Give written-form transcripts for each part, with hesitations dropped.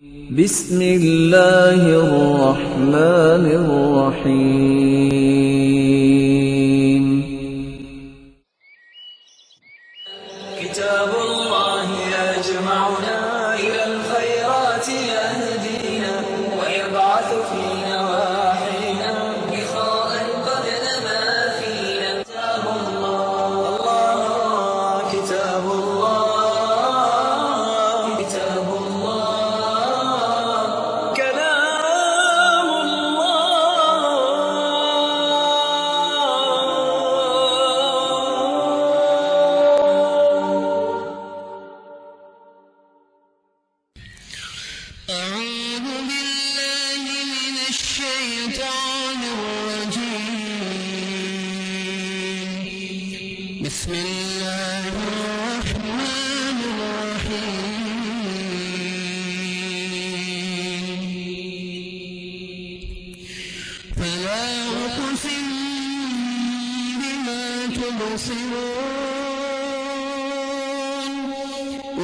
بسم الله الرحمن الرحيم. كتاب الله يجمعنا إلى الخيرات يهدينا ويبعث في نواحينا إخاء قد نما فينا. كتاب الله كتاب الله كتاب الله كلام الله. أعوذ بالله من الشيطان الرجيم. بسم الله الرحمن الرحيم. فلا أقسم بما تبصرون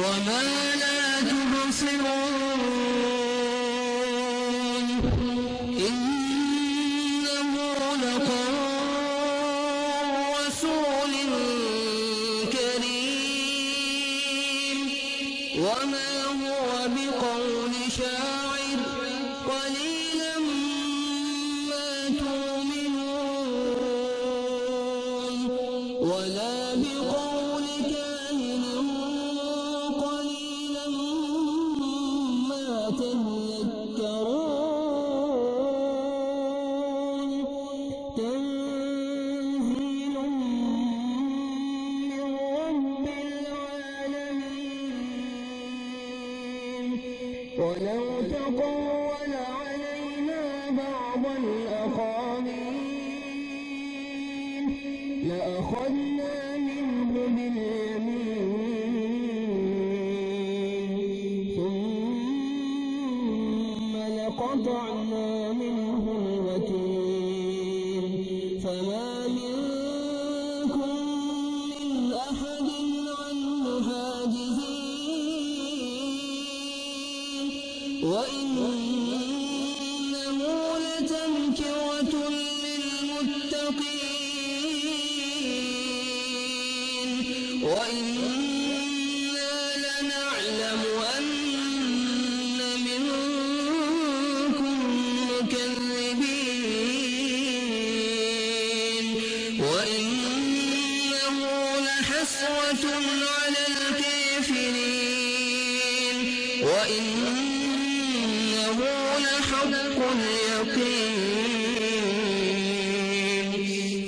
وما لا تبصرون إنه لقول رسول كريم وما هو بقول شاعر قليلا ما تؤمنون ولا بقول كاهن قليلا ما تذكرون تنزيل من رب العالمين ولو تقول علينا بعض الأقاويل لأخذنا منه باليمين ثم لقطعنا منه الوتين فما منكم من أحد عنه حاجزين وإنه لتذكرة للمتقين وإنا لنعلم أن منكم مكذبين وإنه لحسرة على الكافرين وإنه لحق اليقين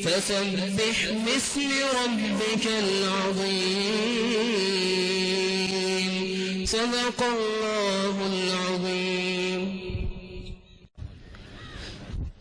فسبح باسم ربك العظيم. صدق الله العظيم.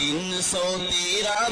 313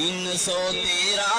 313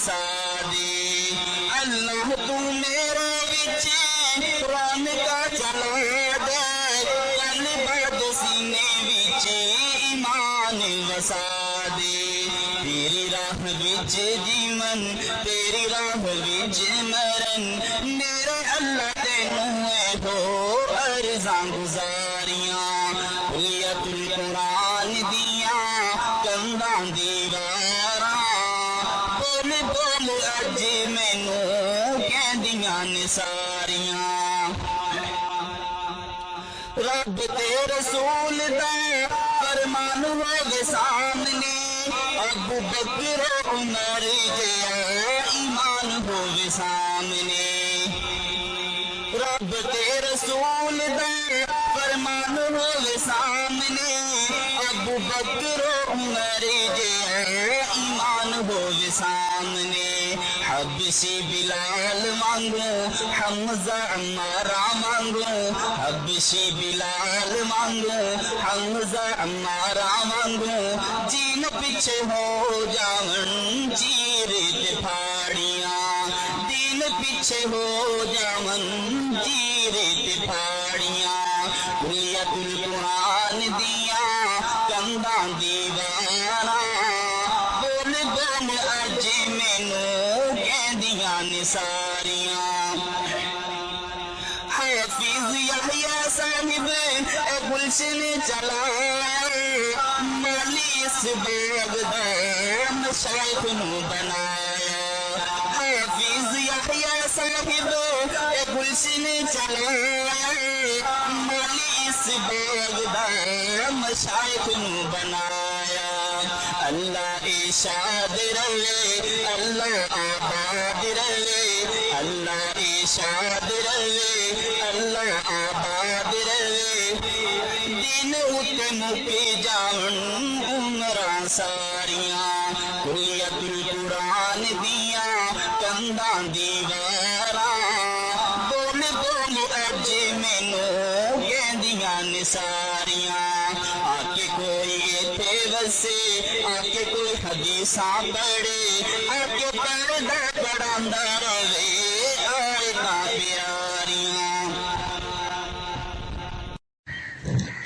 وسا دے اللہ تو میرے وچ رن کا چلا دے کل بعد سینے وچ ایمان وسا دے تیری راہ وچ جیون تیری راہ وچ مرن میرے اللہ تینوں ہو ارزاں گزاریاں ہویت القرآن دیاں کنداں دیواراں بول بول اج مینوں کہندیاں نے ساریاں رب تے رسول دا فرمان ہوے سامنے ابو بکر عمر جیا ایمان ہوے سامنے رب تے رسول دا فرمان ہوے سامنے ابو بکر عمر جیا ایمان ہوے سامنے حبشی بلال مانگو حمزہ عمار مانگو حبشی بلال مانگو حمزہ عمار مانگو جین پیچھے ہو جاون چیر تے پھاڑیاں دین پیچھے ہو جاون چیر تے پھاڑیاں کلیت القرآن دیاں کنداں دیواراں بول بول اج مینوں کہندیاں نے ساریاں حافظ یحییٰ صاحب اے گلشن چلایا مالی اس باغ دا مشائخ نو بنایا حافظ یحییٰ صاحب اے گلشن چلایا مالی اس باغ دا مشائخ نو بنایا اللہ ارشاد رہے اللہ آباد رہے اللہ ارشاد رہے اللہ آباد رہے دین اتے مکی جان عمراں ساریاں کلیت القرآن دیاں کنداں دیواراں بول بول اج مینوں کہندیاں نے ساریاں آ کے کوئی ایتھے وسے آ کے کوئی حدیثاں پڑھے آ کے پردہ پڑھاندا رہے آیتاں پیاریاں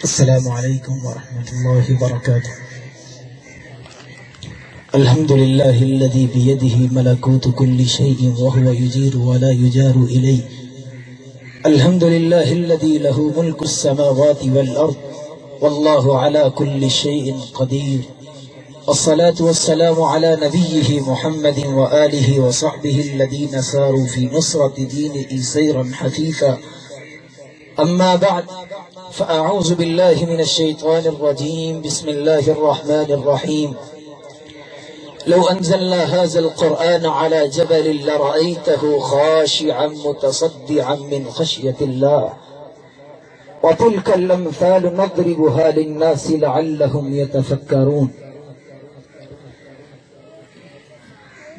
السلام عليكم ورحمة الله وبركاته. الحمد لله الذي بيده ملكوت كل شيء وهو يجير ولا يجار إليه. الحمد لله الذي له ملك السماوات والأرض والله على كل شيء قدير. الصلاة والسلام على نبيه محمد وآله وصحبه الذين ساروا في نصرة دينه سيرا حثيثا. أما بعد فأعوذ بالله من الشيطان الرجيم. بسم الله الرحمن الرحيم. لو أنزلنا هذا القرآن على جبل لرأيته خاشعا متصدعا من خشية الله وتلك الأمثال نضربها للناس لعلهم يتفكرون.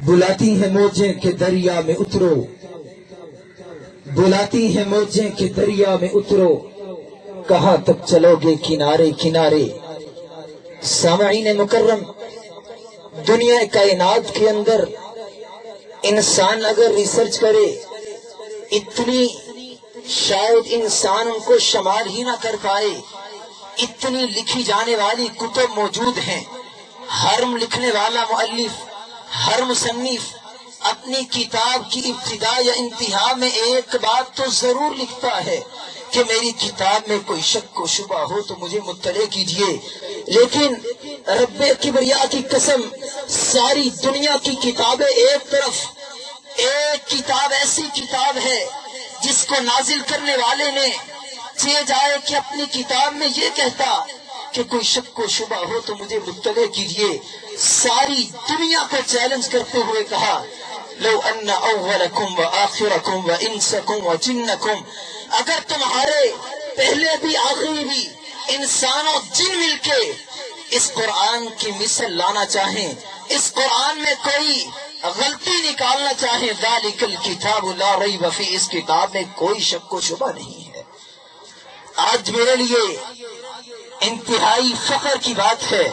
بلاتی ہیں موجیں کہ دریا میں اترو بلاتی ہیں موجیں کہ دریا میں اترو کہاں تک چلو گے کنارے کنارے. سامعین مکرم، دنیا کائنات کے اندر انسان اگر ریسرچ کرے اتنی شاید انسان ان کو شمار ہی نہ کر پائے. اتنی لکھی جانے والی کتب موجود ہیں. ہر لکھنے والا مؤلف، ہر مصنف اپنی کتاب کی ابتدا یا انتہا میں ایک بات تو ضرور لکھتا ہے کہ میری کتاب میں کوئی شک و شبہ ہو تو مجھے مطلع کیجئے. لیکن رب کبریا کی قسم، ساری دنیا کی کتابیں ایک طرف، ایک کتاب ایسی کتاب ہے جس کو نازل کرنے والے نے چاہے جائے کہ اپنی کتاب میں یہ کہتا کہ کوئی شک و شبہ ہو تو مجھے مطلع کیجئے، ساری دنیا کو چیلنج کرتے ہوئے کہا لو ان اولکم و آخرکم و انسکم و جنکم، اگر تمہارے پہلے بھی آخری بھی انسان و جن مل کے اس قرآن کی مثل لانا چاہیں، اس قرآن میں کوئی غلطی نکالنا چاہیں، ذالک الکتاب لا ریب فیہ، اس کتاب میں کوئی شک و شبہ نہیں ہے. آج میرے لیے انتہائی فخر کی بات ہے،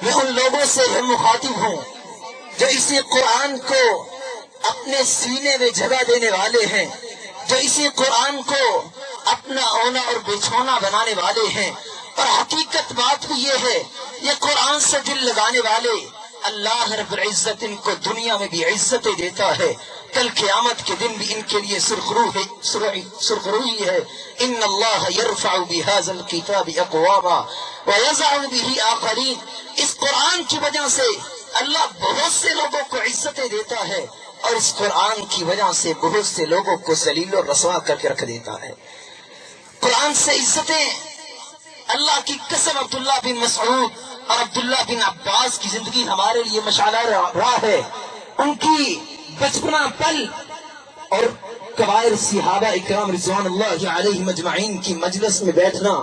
میں ان لوگوں سے مخاطب ہوں جو اسی قرآن کو اپنے سینے میں جگہ دینے والے ہیں، جو اسی قرآن کو اپنا اونا اور بچھونا بنانے والے ہیں. اور حقیقت بات بھی یہ ہے، یہ قرآن سے دل لگانے والے اللہ رب العزت ان کو دنیا میں بھی عزتیں دیتا ہے، کل قیامت کے دن بھی ان کے لیے سرخروئی ہے. ان اللہ یرفع بهذا الکتاب اقواما ویضع به آخرین. اس قرآن کی وجہ سے اللہ بہت سے لوگوں کو عزتیں دیتا ہے اور اس قرآن کی وجہ سے بہت سے لوگوں کو ذلیل و رسوا کر کے رکھ دیتا ہے. قرآن سے عزتیں، اللہ کی قسم عبداللہ بن مسعود اور عبداللہ بن عباس کی زندگی ہمارے لیے مشعلہ راہ ہے. ان کی بچپنا پل اور کبائر صحابہ اکرام رضوان اللہ علیہم اجمعین کی مجلس میں بیٹھنا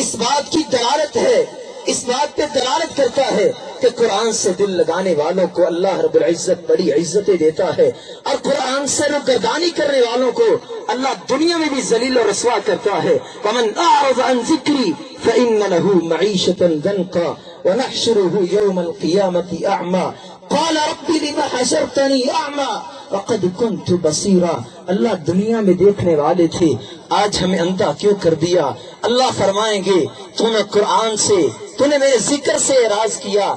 اس بات کی دلالت ہے، اس بات پہ دلالت کرتا ہے کہ قرآن سے دل لگانے والوں کو اللہ رب العزت بڑی عزتیں دیتا ہے، اور قرآن سے روگردانی کرنے والوں کو اللہ دنیا میں بھی ذلیل و رسوا کرتا ہے. ومن اعرض عن ذکری فإن له معیشة ضنکا ونحشره يوم القیامة اعما قال رب لما حشرتنی اعما وقد كنت بصیرا. اللہ دنیا میں دیکھنے والے تھے، آج ہمیں اندھا کیوں کر دیا؟ اللہ فرمائیں گے تو نے قرآن سے، تو نے میرے ذکر سے اعراض کیا،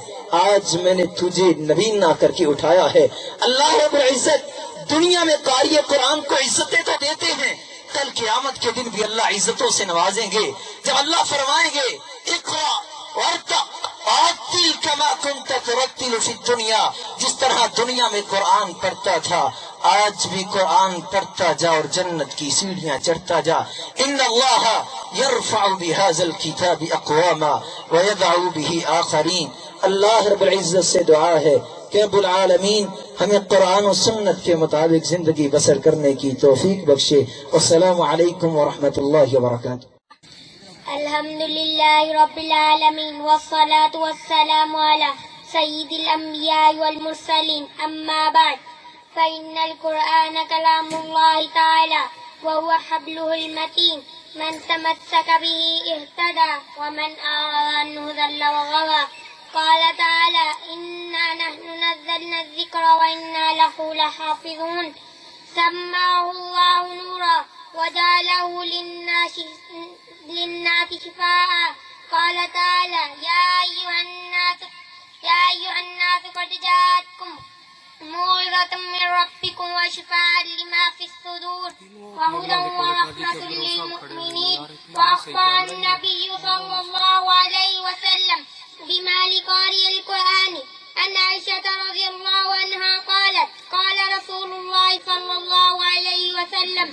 آج میں نے تجھے نبی نہ کر کے اٹھایا ہے. اللہ رب العزت دنیا میں قاری قرآن کو عزتیں تو دیتے ہیں، کل قیامت کے دن بھی اللہ عزتوں سے نوازیں گے. جب اللہ فرمائیں گے اقرا وارتل کما کنت ترتل فی الدنیا، جس طرح دنیا میں قرآن پڑھتا تھا آج بھی قرآن پڑھتا جا اور جنت کی سیڑھیاں چڑھتا جا. ان اللہ یرفع بهذا الکتاب اقواما ویضع به آخرین. اللہ رب العزت سے دعا ہے کہ رب العالمین ہمیں قرآن و سنت کے مطابق زندگی بسر کرنے کی توفیق بخشے. والسلام علیکم ورحمۃ اللہ وبرکاتہ. الحمد للہ رب العالمین والصلاة والسلام على سید الانبیاء والمرسلین. اما بعد فإن القرآن كلام الله تعالى وهو حبله المتين من تمسك به اهتدى ومن أعرض عنه ضل وغوى. قال تعالى إنا نحن نزلنا الذكر وإنا له لحافظون. سماه الله نورا وجعله للناس شفاء. قال تعالى يا أيها الناس قد جاءتكم موعظة من ربكم وشفاء لما في الصدور وهدى ورحمة للمؤمنين. وأخبر النبي صلى الله عليه وسلم بما لقارئ القرآن عن عائشة رضي الله عنها قالت قال رسول الله صلى الله عليه وسلم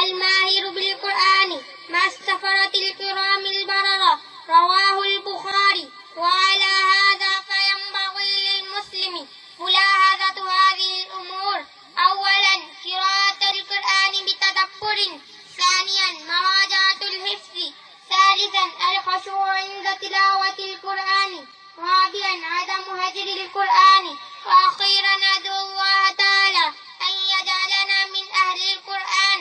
الماهر بالقرآن مع السفرة الكرام البررة. رواه البخاري. وعلى هذا فينبغي للمسلم ملاحظة هذه الأمور. أولا قراءة القرآن بتدبر. ثانيا مراجعة الحفظ. ثالثا الخشوع عند تلاوة القرآن. رابعا عدم هجر القرآن. وأخيرا أدعو الله تعالى أن يجعلنا من أهل القرآن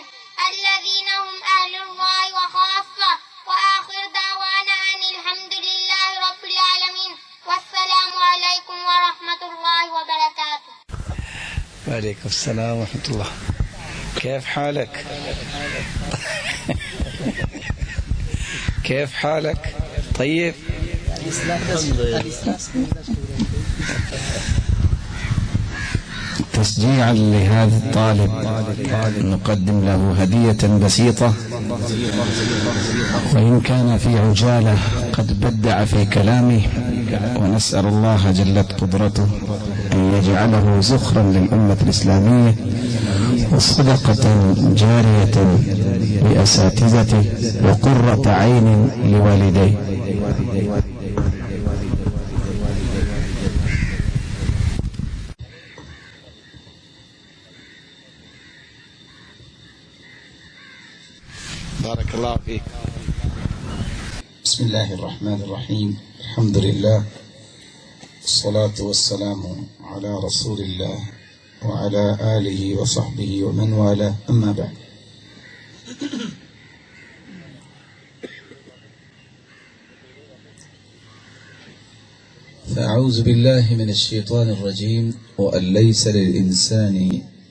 الذين هم أهل الله وخاصة. وآخر دعوانا أن الحمد لله رب العالمين والسلام عليكم ورحمة الله وبركاته. وعليكم السلام ورحمة الله. كيف حالك؟ كيف حالك؟ طيب؟ تشجيعا لهذا الطالب نقدم له هدية بسيطة، وإن كان في عجالة قد بدع في كلامه، ونسأل الله جلت قدرته أن يجعله زخرا للأمة الإسلامية وصدقة جارية لأساتذته وقرة عين لوالديه. بارك الله فيك. بسم الله الرحمن الرحيم. الحمد لله والصلاة والسلام على رسول الله وعلى آله وصحبه ومن والاه. أما بعد، أعوذ بالله من الشيطان الرجيم وأن ليس للإنسان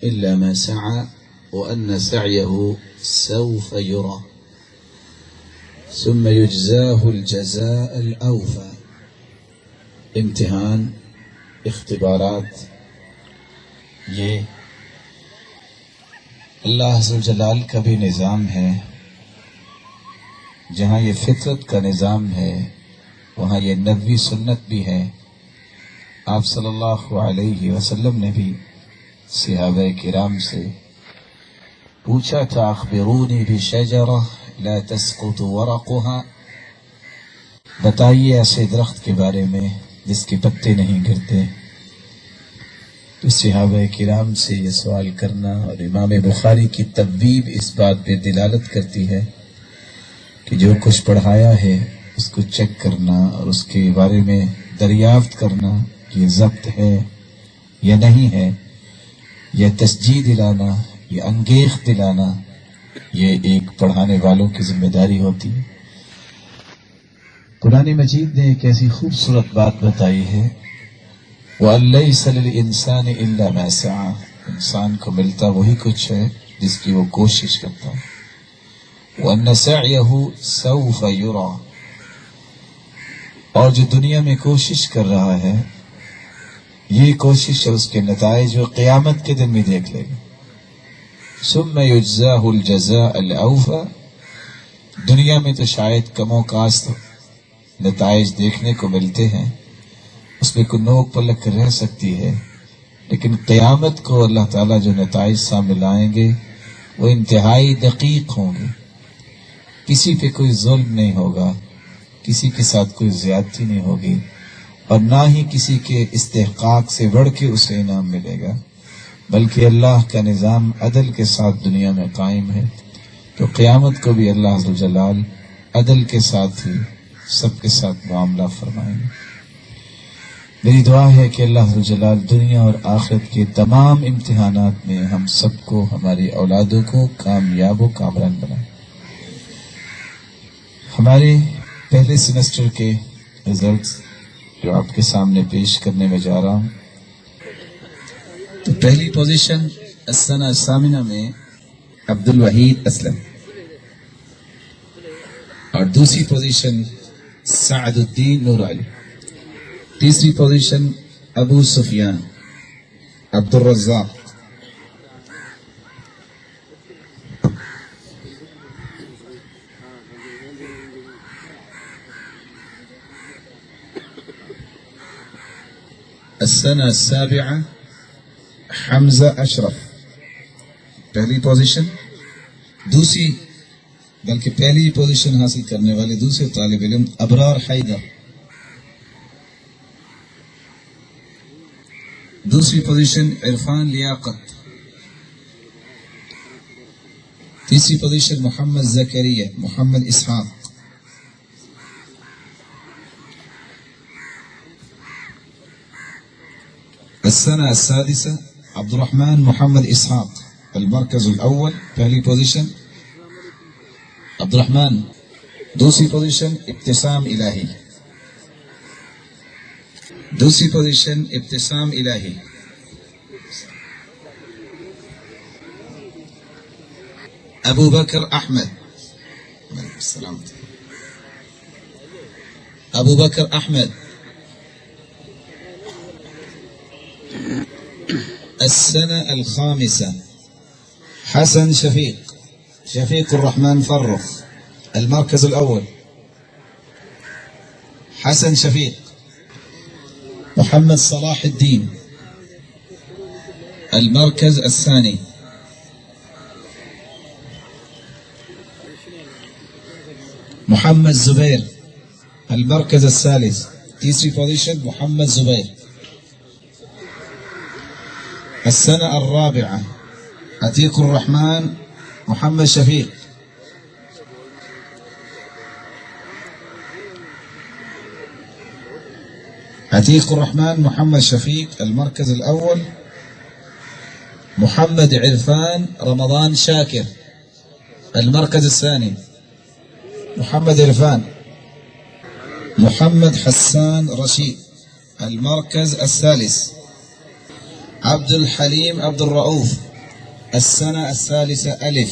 إلا ما سعى وأن سعيه سوف يرى ثم يجزاه الجزاء الأوفى. امتحان، اختبارات، یہ اللہ عز و جلال کا بھی نظام ہے. جہاں یہ فطرت کا نظام ہے وہاں یہ نبوی سنت بھی ہے. آپ صلی اللہ علیہ وسلم نے بھی صحابہ کرام سے پوچھا تھا اخبرونی بشجرہ لا تسقط ورقها، بتائیے ایسے درخت کے بارے میں جس کے پتے نہیں گرتے. تو صحابہ کرام سے یہ سوال کرنا اور امام بخاری کی تبویب اس بات پہ دلالت کرتی ہے کہ جو کچھ پڑھایا ہے اس کو چیک کرنا اور اس کے بارے میں دریافت کرنا یہ ضبط ہے یا نہیں ہے، یا تسجیل دلانا یا انگیخ دلانا، یہ ایک پڑھانے والوں کی ذمہ داری ہوتی ہے. قرآن مجید نے ایک ایسی خوبصورت بات بتائی ہے وَأَن لَّيْسَ لِلْإِنسَانِ إِلَّا مَا سَعَى، انسان کو ملتا وہی کچھ ہے جس کی وہ کوشش کرتا ہے. وَأَنَّ سَعْيَهُ سَوْفَ يُرَى، اور جو دنیا میں کوشش کر رہا ہے یہ کوشش اور اس کے نتائج وہ قیامت کے دن بھی دیکھ لے گا. ثُمَّ يُجْزَاهُ الْجَزَاءَ الْأَوْفَى، دنیا میں تو شاید کم و کاست نتائج دیکھنے کو ملتے ہیں، اس میں کوئی نوک پلک رہ سکتی ہے، لیکن قیامت کو اللہ تعالیٰ جو نتائج سامنے لائیں گے وہ انتہائی دقیق ہوں گے. کسی پہ کوئی ظلم نہیں ہوگا، کسی کے ساتھ کوئی زیادتی نہیں ہوگی، اور نہ ہی کسی کے استحقاق سے بڑھ کے اسے انعام ملے گا، بلکہ اللہ کا نظام عدل کے ساتھ دنیا میں قائم ہے. تو قیامت کو بھی اللہ عز و جلال عدل کے ساتھ ہی سب کے ساتھ معاملہ فرمائیں گے. میری دعا ہے کہ اللہ عز و جلال دنیا اور آخرت کے تمام امتحانات میں ہم سب کو، ہماری اولادوں کو کامیاب و کامران بنائے. ہمارے پہلے سیمسٹر کے رزلٹس جو آپ کے سامنے پیش کرنے میں جا رہا ہوں، تو پہلی پوزیشن السنہ الثامنہ میں عبد الوحید اسلم، اور دوسری پوزیشن سعد الدین نور علی، تیسری پوزیشن ابو سفیان عبد الرزاق، السنہ السابعہ حمزہ اشرف. پہلی پوزیشن، دوسری بلکہ پہلی پوزیشن حاصل کرنے والے دوسرے طالب علم ابرار حیدر، دوسری پوزیشن عرفان لیاقت، تیسری پوزیشن محمد زکریہ محمد اسحاق، السنہ السادسہ عبد الرحمن محمد اسحاق المرکز الاول، پہلی پوزیشن عبد الرحمن، دوسری پوزیشن ابتسام الہی، دوسری پوزیشن ابتسام الہی، ابو بکر احمد، ابو بکر احمد. السنة الخامسة حسن شفيق الرحمن فرخ، المركز الأول حسن شفيق. محمد صلاح الدين المركز الثاني. محمد زبير المركز الثالث، تیسری پوزیشن محمد زبير. السنة الرابعة عتيق الرحمن محمد شفيق. عتيق الرحمن محمد شفيق المركز الأول. محمد عرفان رمضان شاكر المركز الثاني. محمد عرفان. محمد حسان رشيد المركز الثالث عبد الحليم عبد الرؤوف السنة الثالثة ألف.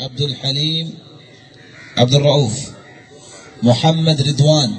عبد الحليم عبد الرؤوف. محمد رضوان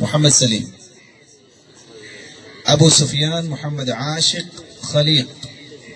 محمد سليم. أبو سفيان محمد عاشق خليق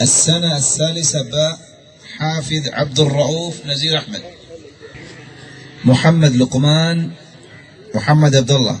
السنة الثالثة باء حافظ عبد الرؤوف نزير أحمد. محمد لقمان محمد عبد الله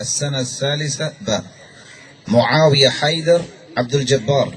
السنة الثالثة باء معاوية حيدر عبد الجبار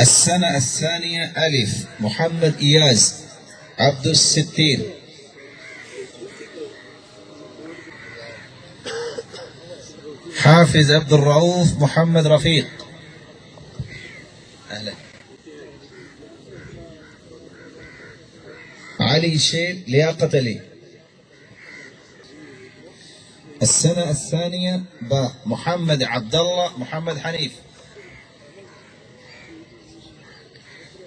السنة الثانية ألف محمد إياز عبد الستير. حافظ عبد الرؤوف محمد رفيق. أهلا. علي شيب لياقة لي. السنة الثانية باء محمد عبد الله محمد حنيف.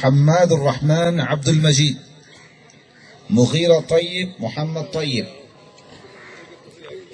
حماد الرحمن عبد المجيد. مغيرة طيب محمد طيب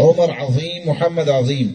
عمر عظيم محمد عظيم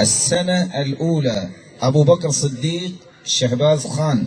السنة الأولى أبو بكر صديق شهباز خان.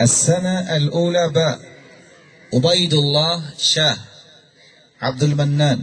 السنة الأولى باء عبيد الله شاه عبد المنان.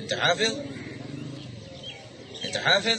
انت حافظ؟ انت حافظ؟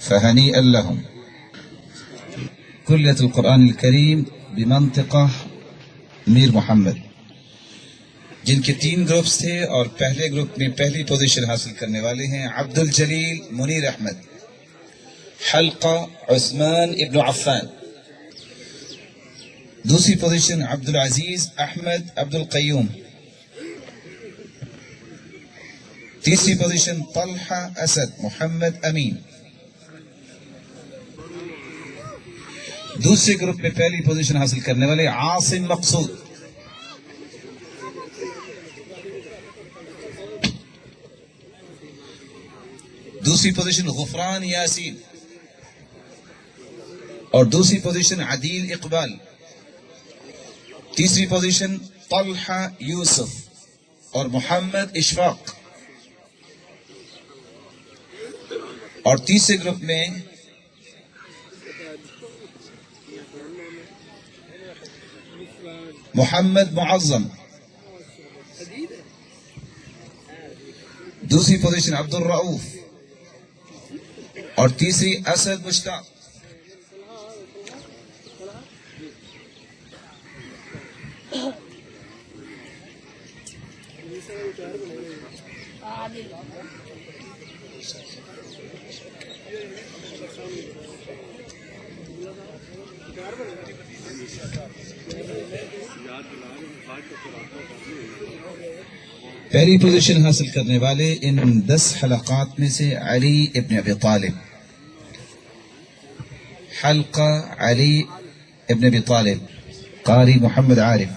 فهنيئا لهم. كلية القرآن الكريم بمنطقة میر محمد، جن کے 3 گروپس تھے اور پہلے گروپ میں پہلی پوزیشن حاصل کرنے والے ہیں عبد الجلیل منیر احمد، حلقہ عثمان ابن عفان. دوسری پوزیشن عبد العزیز احمد عبد القیوم. تیسری پوزیشن طلحہ اسد محمد امین. دوسرے گروپ میں پہلی پوزیشن حاصل کرنے والے عاصم مقصود. دوسری پوزیشن غفران یاسین. اور دوسری پوزیشن عدیل اقبال، تیسری پوزیشن طلحہ یوسف اور محمد اشفاق، اور تیسرے گروپ میں محمد معظم، دوسری پوزیشن عبد الرؤوف اور تیسری اسد مشتاق۔ پہلی پوزیشن حاصل کرنے والے ان 10 حلقات میں سے علی ابن ابی طالب، حلقہ علی ابن ابی طالب، قاری محمد عارف،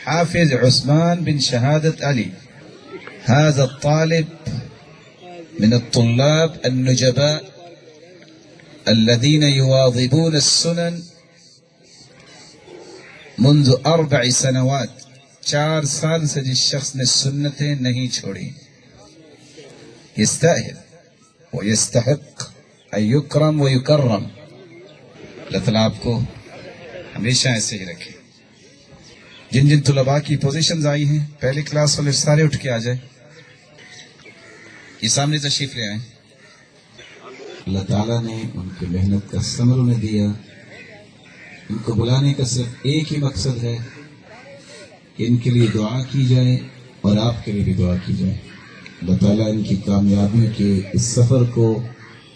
حافظ عثمان بن شهادة علي. هذا الطالب من الطلاب النجباء الذين يواظبون السنن منذ 4 سنوات. 4 سال سے جس شخص نے سنتیں نہیں چھوڑی. يستاهل ويستحق ان يكرم ويكرم. اللہ تعالیٰ آپ کو ہمیشہ ایسے ہی رکھے. جن جن طلباء کی پوزیشنز آئی ہیں پہلی کلاس والے سارے اٹھ کے آ جائیں، یہ سامنے تشریف لے آئیں. اللہ تعالیٰ نے ان کی محنت کا ثمر انہیں دیا. ان کو بلانے کا صرف ایک ہی مقصد ہے کہ ان کے لیے دعا کی جائے اور آپ کے لیے بھی دعا کی جائے. اللہ تعالیٰ ان کی کامیابی کے اس سفر کو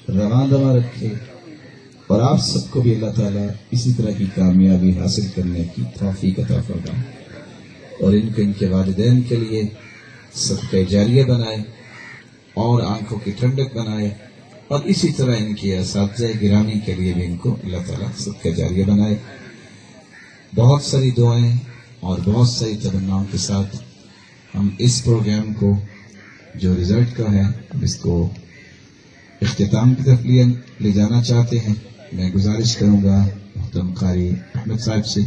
رواں دواں رکھے اور آپ سب کو بھی اللہ تعالیٰ اسی طرح کی کامیابی حاصل کرنے کی توفیق عطا فرمائے اور ان کو ان کے والدین کے لیے صدقہ جاریہ بنائے اور آنکھوں کی ٹھنڈک بنائے اور اسی طرح ان کے اساتذہ گرامی کے لیے بھی ان کو اللہ تعالیٰ صدقہ جاریہ بنائے. بہت ساری دعائیں اور بہت ساری تمناؤں کے ساتھ ہم اس پروگرام کو جو رزلٹ کا ہے اس کو اختتام کی طرف لے جانا چاہتے ہیں. میں گزارش کروں گا محترم قاری احمد صاحب سے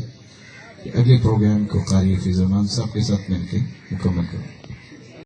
کہ اگلے پروگرام کو قاری فیض الرحمان صاحب کے ساتھ مل کے مکمل کروں.